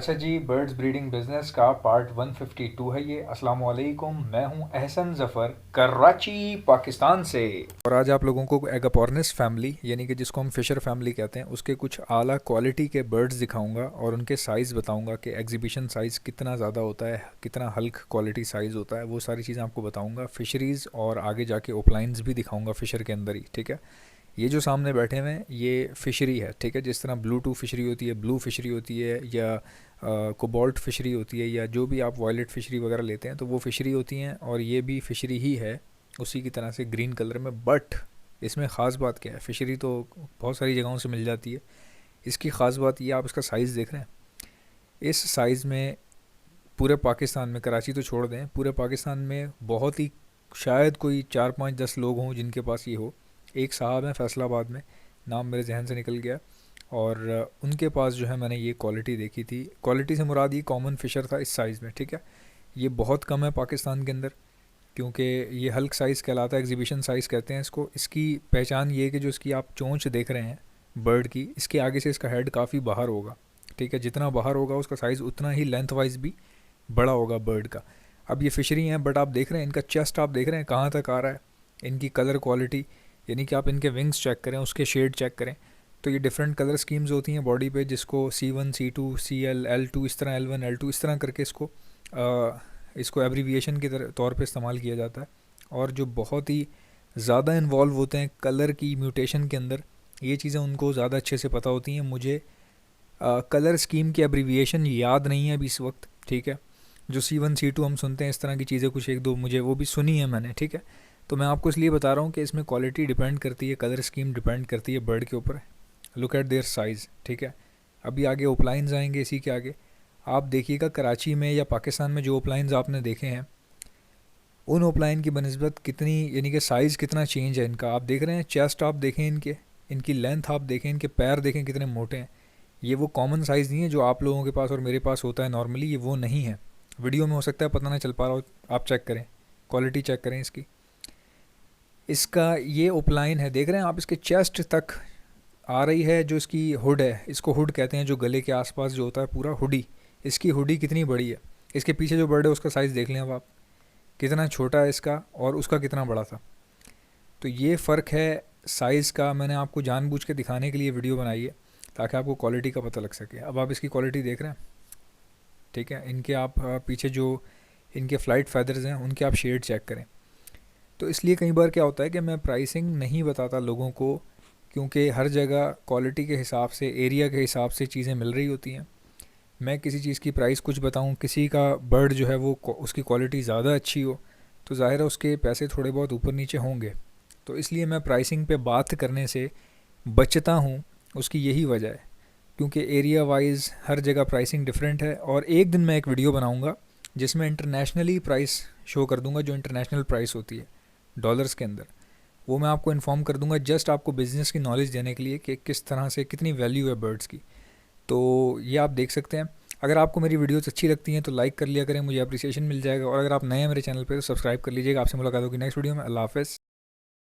अच्छा जी, birds breeding business का part 152 है ये। अस्सलाम वालेकुम, मैं हूं एहसन ज़फ़र, कराची पाकिस्तान से। और आज आप लोगों को एगापोर्निस फैमिली यानी कि जिसको हम फिशर फैमिली कहते हैं उसके कुछ आला क्वालिटी के बर्ड्स दिखाऊंगा और उनके साइज़ बताऊंगा कि एग्जीबिशन साइज़ कितना ज़्यादा होता है, कितना हल्क क्वालिटी साइज़ होता है। वो सारी चीज़ें आपको बताऊंगा। फिशरीज़ और आगे जाके ओपलाइंस भी दिखाऊंगा फिशर के अंदर ही, ठीक है। ये जो सामने बैठे हुए हैं ये फ़िशरी है, ठीक है। जिस तरह ब्लू टू फ़िशरी होती है, ब्लू फ़िशरी होती है, या कोबाल्ट फ़िशरी होती है, या जो भी आप वॉयलेट फ़िशरी वगैरह लेते हैं तो वो फ़िशरी होती हैं। और ये भी फ़िशरी ही है उसी की तरह से ग्रीन कलर में। बट इसमें ख़ास बात क्या है, फ़िशरी तो बहुत सारी जगहों से मिल जाती है। इसकी ख़ास बात ये, आप इसका साइज़ देख रहे हैं। इस साइज़ में पूरे पाकिस्तान में, कराची तो छोड़ दें, पूरे पाकिस्तान में बहुत ही शायद कोई 4 5 10 लोग हों जिनके पास ये हो। एक साहब हैं फैसलाबाद में, नाम मेरे जहन से निकल गया। और उनके पास जो है मैंने ये क्वालिटी देखी थी। क्वालिटी से मुराद ये कॉमन फ़िशर था इस साइज़ में, ठीक है। ये बहुत कम है पाकिस्तान के अंदर, क्योंकि ये हल्क साइज़ कहलाता है, एग्जीबिशन साइज़ कहते हैं इसको। इसकी पहचान ये है कि जो इसकी आप चोंच देख रहे हैं बर्ड की, इसके आगे से इसका हेड काफ़ी बाहर होगा, ठीक है। जितना बाहर होगा उसका साइज़ उतना ही लेंथ वाइज भी बड़ा होगा बर्ड का। अब ये फ़िशरी हैं, बट आप देख रहे हैं इनका चेस्ट, आप देख रहे हैं कहाँ तक आ रहा है। इनकी कलर क्वालिटी, यानी कि आप इनके विंग्स चेक करें, उसके शेड चेक करें, तो ये डिफरेंट कलर स्कीम्स होती हैं बॉडी पे, जिसको C1 C2 CL L2 इस तरह, L1 L2 इस तरह करके इसको एब्रीविएशन के तौर पे इस्तेमाल किया जाता है। और जो बहुत ही ज़्यादा इन्वॉल्व होते हैं कलर की म्यूटेशन के अंदर, ये चीज़ें उनको ज़्यादा अच्छे से पता होती हैं। मुझे कलर स्कीम की एब्रीविएशन याद नहीं है अभी इस वक्त, ठीक है। जो C1 C2 हम सुनते हैं, इस तरह की चीज़ें कुछ एक दो मुझे वो भी सुनी है मैंने, ठीक है। तो मैं आपको इसलिए बता रहा हूँ कि इसमें क्वालिटी डिपेंड करती है, कलर स्कीम डिपेंड करती है बर्ड के ऊपर। लुक एट देयर साइज़, ठीक है। अभी आगे ओपलाइंस आएंगे इसी के आगे। आप देखिएगा कराची में या पाकिस्तान में जो ओपलाइंस आपने देखे हैं, उन ओपलाइन की बनस्बत कितनी, यानी कि साइज़ कितना चेंज है इनका। आप देख रहे हैं चेस्ट, आप देखें इनके, इनकी लेंथ आप देखें, इनके पैर देखें कितने मोटे हैं। ये वो कॉमन साइज़ नहीं है जो आप लोगों के पास और मेरे पास होता है नॉर्मली, ये वो नहीं है। वीडियो में हो सकता है पता ना चल पा रहा हो, आप चेक करें, क्वालिटी चेक करें इसकी। इसका ये ओपलाइन है, देख रहे हैं आप, इसके चेस्ट तक आ रही है जो इसकी हुड है, इसको हुड कहते हैं, जो गले के आसपास जो होता है पूरा हुडी। इसकी हुडी कितनी बड़ी है। इसके पीछे जो बर्ड है उसका साइज़ देख लें अब आप, कितना छोटा है इसका और उसका कितना बड़ा था। तो ये फ़र्क है साइज़ का। मैंने आपको जानबूझ के दिखाने के लिए वीडियो बनाई है ताकि आपको क्वालिटी का पता लग सके। अब आप इसकी क्वालिटी देख रहे हैं, ठीक है। इनके आप पीछे जो इनके फ़्लाइट फैदर्स हैं उनके आप शेड चेक करें। तो इसलिए कई बार क्या होता है कि मैं प्राइसिंग नहीं बताता लोगों को, क्योंकि हर जगह क्वालिटी के हिसाब से, एरिया के हिसाब से चीज़ें मिल रही होती हैं। मैं किसी चीज़ की प्राइस कुछ बताऊं, किसी का बर्ड जो है वो उसकी क्वालिटी ज़्यादा अच्छी हो, तो ज़ाहिर है उसके पैसे थोड़े बहुत ऊपर नीचे होंगे। तो इसलिए मैं प्राइसिंग पे बात करने से बचता हूँ। उसकी यही वजह है, क्योंकि एरिया वाइज हर जगह प्राइसिंग डिफरेंट है। और एक दिन मैं एक वीडियो बनाऊँगा जिसमें इंटरनेशनली प्राइस शो कर दूँगा, जो इंटरनेशनल प्राइस होती है डॉलर्स के अंदर, वो मैं आपको इन्फॉर्म कर दूँगा, जस्ट आपको बिज़नेस की नॉलेज देने के लिए कि किस तरह से कितनी वैल्यू है बर्ड्स की। तो ये आप देख सकते हैं। अगर आपको मेरी वीडियोस अच्छी लगती हैं तो लाइक कर लिया करें, मुझे अप्रिसिएशन मिल जाएगा। और अगर आप नए हैं मेरे चैनल पे तो सब्सक्राइब कर लीजिएगा। आपसे मुलाकात होगी नेक्स्ट वीडियो में। अल्लाह हाफ़िज़।